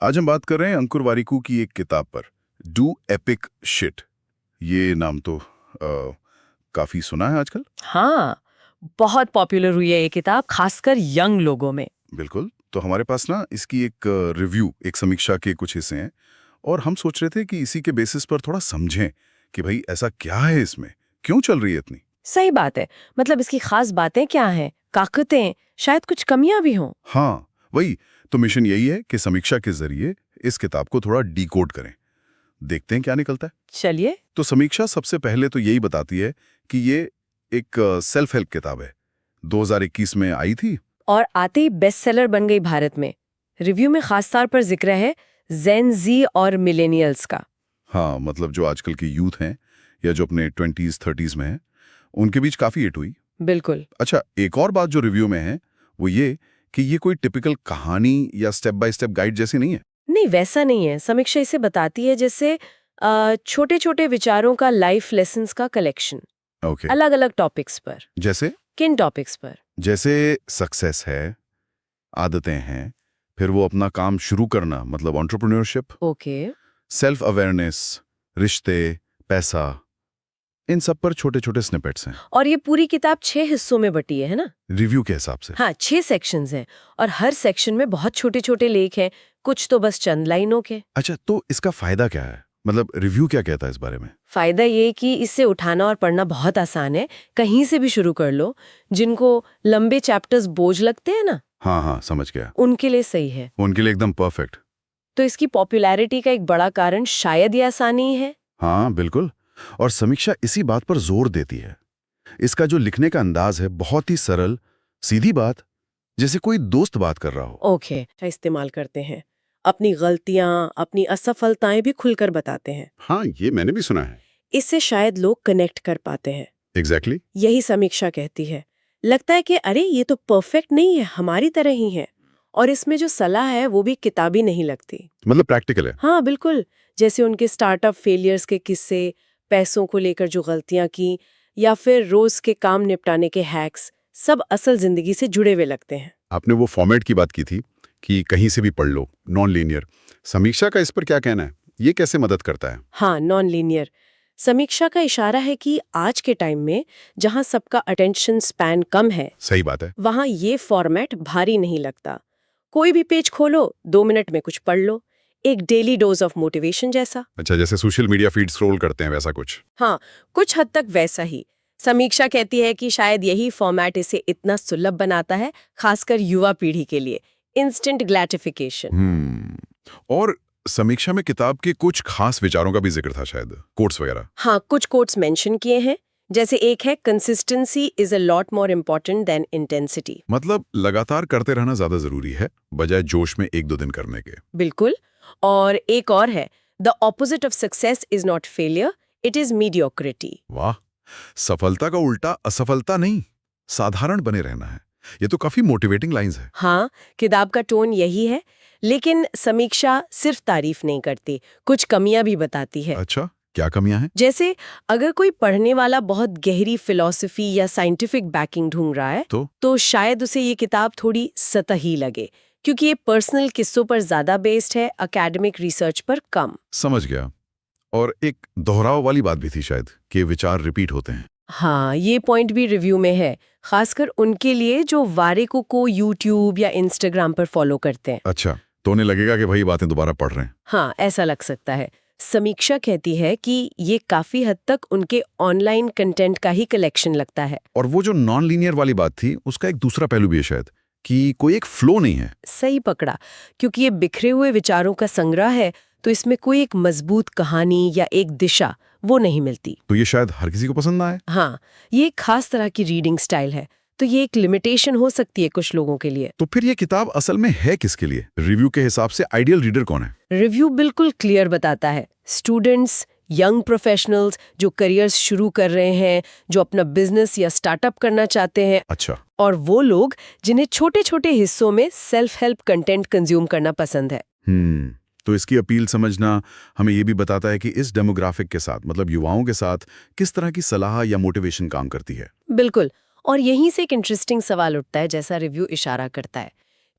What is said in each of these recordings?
आज हम बात कर रहे हैं अंकुर वारिकू की एक किताब पर, डू एपिक शिट। ये नाम तो काफी सुना है आजकल। हाँ, बहुत पॉपुलर हुई है ये किताब, खासकर यंग लोगों में। बिल्कुल। तो हमारे पास ना इसकी एक रिव्यू, एक समीक्षा के कुछ हिस्से हैं और हम सोच रहे थे कि इसी के बेसिस पर थोड़ा समझें कि भाई ऐसा क्या है इसमें, क्यों चल रही है इतनी। सही बात है। मतलब इसकी खास बातें क्या हैं, ताकतें, शायद कुछ कमियां भी हों। हाँ, वही तो मिशन यही है कि समीक्षा के जरिए इस किताब को थोड़ा डिकोड करें, देखते हैं क्या निकलता है। चलिए। तो समीक्षा सबसे पहले तो यही बताती है कि ये एक सेल्फ हेल्प किताब है, 2021 में आई थी। और आते ही बेस्ट सेलर बन गई भारत में। रिव्यू में खास तौर पर जिक्र है जेन जी और मिलेनियल्स का। हाँ, मतलब जो आजकल की यूथ हैं या जो अपने 20s 30s में हैं, उनके बीच काफी हिट हुई। बिल्कुल। अच्छा, एक और बात जो रिव्यू में है वो ये कि ये कोई टिपिकल कहानी या स्टेप बाय स्टेप गाइड जैसी नहीं है। नहीं, वैसा नहीं है। समीक्षा इसे बताती है जैसे छोटे छोटे विचारों का, लाइफ लेसन्स का कलेक्शन, ओके। अलग अलग टॉपिक्स पर। जैसे किन टॉपिक्स पर? जैसे सक्सेस है, आदतें हैं, फिर वो अपना काम शुरू करना मतलब एंटरप्रेन्योरशिप, ओके। सेल्फ अवेयरनेस, रिश्ते, पैसा, इन सब पर छोटे छोटे स्निपेट्स हैं और ये पूरी किताब 6 हिस्सों में बटी है ना? रिव्यू के हिसाब से। हाँ, 6 सेक्शंस हैं और हर सेक्शन में बहुत छोटे छोटे लेख हैं, कुछ तो बस चंद लाइनों के। अच्छा, तो इसका फायदा क्या है, मतलब रिव्यू क्या कहता है इस बारे में। फायदा ये कि इससे उठाना और पढ़ना बहुत आसान है, कहीं से भी शुरू कर लो। जिनको लंबे चैप्टर्स बोझ लगते हैं ना, हाँ हाँ, समझ गया। उनके लिए सही है। उनके लिए एकदम परफेक्ट। तो इसकी पॉपुलैरिटी का एक बड़ा कारण शायद ये आसानी है। हाँ बिल्कुल, और समीक्षा इसी बात पर जोर देती है। इसका जो लिखने का अंदाज है बहुत ही सरल, सीधी बात, जैसे कोई दोस्त बात कर रहा हो। ओके, अच्छा इस्तेमाल करते हैं। अपनी गलतियां, अपनी असफलताएं भी खुलकर बताते हैं। हाँ, ये मैंने भी सुना है। इससे शायद लोग कनेक्ट कर पाते हैं। एग्जैक्टली। यही समीक्षा कहती है। लगता है कि अरे ये तो परफेक्ट नहीं है, हमारी तरह ही है। और इसमें जो सलाह है वो भी किताबी नहीं लगती। मतलब प्रैक्टिकल है। हाँ बिल्कुल, जैसे उनके स्टार्टअप फेलियर्स के किस्से, पैसों को लेकर जो गलतियां की, या फिर रोज के काम निपटाने के हैक्स, सब असल जिंदगी से जुड़े हुए लगते हैं। आपने वो फॉर्मेट की बात की थी कि कहीं से भी पढ़ लो, नॉन लीनियर। समीक्षा का इस पर क्या कहना है, ये कैसे मदद करता है। हाँ, नॉन लीनियर। समीक्षा का इशारा है कि आज के टाइम में जहां सबका अटेंशन स्पैन कम है, सही बात है। वहां ये फॉर्मेट भारी नहीं लगता। कोई भी पेज खोलो, 2 मिनट में कुछ पढ़ लो, एक डेली डोज ऑफ मोटिवेशन जैसा। अच्छा, जैसे सोशल मीडिया फीड स्क्रॉल करते हैं वैसा कुछ। हाँ, कुछ हद तक वैसा ही। समीक्षा कहती है कि शायद यही फॉर्मेट इसे इतना सुलभ बनाता है, खासकर युवा पीढ़ी के लिए। इंस्टेंट ग्लैटिफिकेशन। और समीक्षा में किताब के कुछ खास विचारों का भी जिक्र था, शायद कोट्स वगैरह। हाँ, कुछ कोट्स मेंशन किए हैं। जैसे एक है, consistency is a lot more important then intensity. मतलब लगातार करते रहना ज्यादा जरूरी है, बजाय जोश में एक दो दिन करने के। बिल्कुल। और एक और है, the opposite of success is not failure, it is mediocrity. वाह, सफलता का उल्टा असफलता नहीं, साधारण बने रहना है। ये तो काफी मोटिवेटिंग लाइंस है। हाँ, किताब का टोन यही है। लेकिन समीक्षा सिर्फ तारीफ नहीं करती, कुछ कमियां भी बताती है। अच्छा, क्या कमियां हैं। जैसे अगर कोई पढ़ने वाला बहुत गहरी फिलॉसफी या साइंटिफिक बैकिंग ढूंढ रहा है, तो शायद उसे ये किताब थोड़ी सतही लगे, क्योंकि ये पर्सनल किस्सों पर ज्यादा बेस्ड है, एकेडमिक रिसर्च पर कम। समझ गया। और एक दोहराव वाली बात भी थी शायद, कि विचार रिपीट होते हैं। हाँ, ये पॉइंट भी रिव्यू में है, खासकर उनके लिए जो वारिकू को यूट्यूब या इंस्टाग्राम पर फॉलो करते हैं। अच्छा, तो उन्हें लगेगा कि भाई बातें दोबारा पढ़ रहे हैं। हाँ, ऐसा लग सकता है। समीक्षा कहती है कि ये काफी हद तक उनके ऑनलाइन कंटेंट का ही कलेक्शन लगता है। और वो जो नॉन लीनियर वाली बात थी, उसका एक दूसरा पहलू भी है शायद, कि कोई एक फ्लो नहीं है। सही पकड़ा, क्योंकि ये बिखरे हुए विचारों का संग्रह है, तो इसमें कोई एक मजबूत कहानी या एक दिशा वो नहीं मिलती। तो ये शायद हर किसी को पसंद ना आए। हाँ, ये एक खास तरह की रीडिंग स्टाइल है, तो ये एक लिमिटेशन हो सकती है कुछ लोगों के लिए। तो फिर ये किताब असल में है किसके लिए। रिव्यू के हिसाब से आइडियल रीडर कौन है। रिव्यू बिल्कुल क्लियर बताता है, स्टूडेंट्स, यंग प्रोफेशनल्स जो करियर्स शुरू कर रहे हैं, जो अपना बिजनेस या स्टार्टअप करना चाहते हैं। अच्छा। और वो लोग जिन्हें छोटे छोटे हिस्सों में सेल्फ हेल्प कंटेंट कंज्यूम करना पसंद है। तो इसकी अपील समझना हमें ये भी बताता है कि इस डेमोग्राफिक के साथ, मतलब युवाओं के साथ, किस तरह की सलाह या मोटिवेशन काम करती है। बिल्कुल। और यहीं से एक इंटरेस्टिंग सवाल उठता है, जैसा रिव्यू इशारा करता है,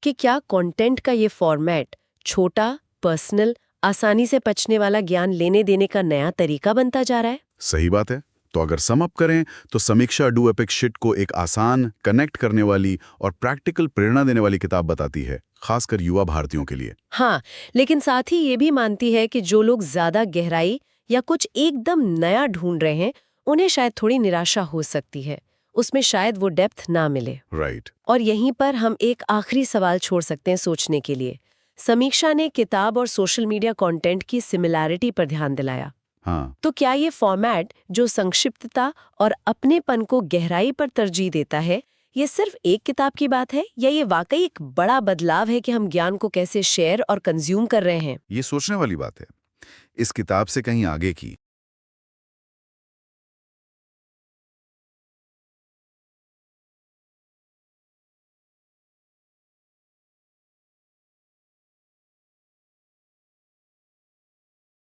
कि क्या कंटेंट का ये फॉर्मेट छोटा, पर्सनल, आसानी से पचने वाला ज्ञान लेने देने का नया तरीका बनता जा रहा है। सही बात है। तो अगर सम अप करें तो समीक्षा डू एपिक शिट को एक आसान, कनेक्ट करने वाली और प्रैक्टिकल प्रेरणा देने वाली किताब बताती है, खासकर युवा भारतीयों के लिए। हाँ, लेकिन साथ ही ये भी मानती है कि जो लोग ज्यादा गहराई या कुछ एकदम नया ढूंढ रहे हैं, उन्हें शायद थोड़ी निराशा हो सकती है। उसमें शायद वो डेप्थ ना मिले। राइट। और यहीं पर हम एक आखिरी सवाल छोड़ सकते हैं सोचने के लिए। समीक्षा ने किताब और सोशल मीडिया कंटेंट की सिमिलैरिटी पर ध्यान दिलाया। हाँ। तो क्या ये फॉर्मेट जो संक्षिप्तता और अपनेपन को गहराई पर तरजीह देता है, ये सिर्फ एक किताब की बात है या ये वाकई एक बड़ा बदलाव है कि हम ज्ञान को कैसे शेयर और कंज्यूम कर रहे हैं? ये सोचने वाली बात है। इस किताब से कहीं आगे की